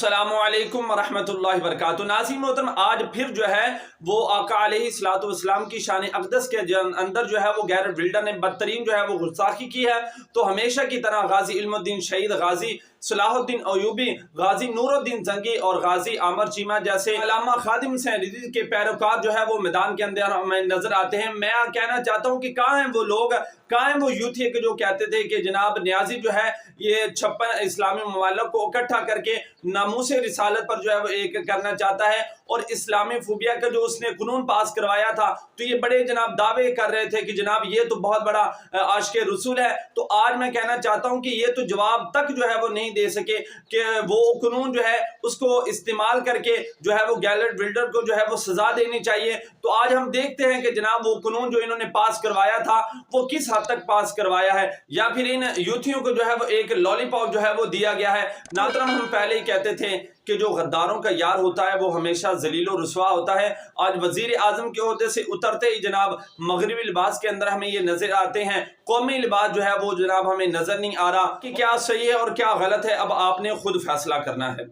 अस्सलामुअलैकुम वरहमतुल्लाहि वबरकातुहू। नाज़रीन मोहतरम, आज फिर जो है वो आका अलैहिस्सलाम की शान अक़दस के अंदर जो है वो गैरेट विल्डर ने बदतरीन जो है वो गुस्ताखी की है। तो हमेशा की तरह गाजी इल्मुद्दीन शहीद, गाजी सलाहुद्दीन अयूबी, गाजी नूरुद्दीन जंगी और गाजी आमर चीमा जैसे अल्लामा खादिम सैयद के पैरोकार जो है वो मैदान के अंदर हमें नजर आते हैं। मैं कहना चाहता हूँ कि कहाँ हैं वो लोग, कहाँ हैं वो यूथी के जो कहते थे कि जनाब न्याजी जो है ये 56 इस्लामी ममालिक को इकट्ठा करके नामूस रिसालत पर जो है वो एक करना चाहता है और इस्लामी फूबिया का जो उसने कानून पास करवाया था। तो ये बड़े जनाब दावे कर रहे थे कि जनाब ये तो बहुत बड़ा आशिक़ रसूल है। तो आज मैं कहना चाहता हूँ कि ये तो जवाब तक जो है वो नहीं दे सके कि वो कानून जो है उसको इस्तेमाल करके जो है वो गैरेट विल्डर को जो है वो सजा देनी चाहिए। तो आज हम देखते हैं कि जनाब वो कानून जो इन्होंने पास करवाया था वो किस हद तक पास करवाया है, या फिर इन यूथियों को जो है वो एक लॉलीपॉप जो है वो दिया गया है। नाज़रीन, हम पहले ही कहते थे कि जो गद्दारों का यार होता है वो हमेशा जलील और रुसवा होता है। आज वजीर आजम के ओहदे से उतरते ही जनाब मगरबी लिबास के अंदर हमें ये नजर आते हैं, कौमी लिबास जो है वो जनाब हमें नजर नहीं आ रहा कि क्या सही है और क्या गलत है। अब आपने खुद फैसला करना है।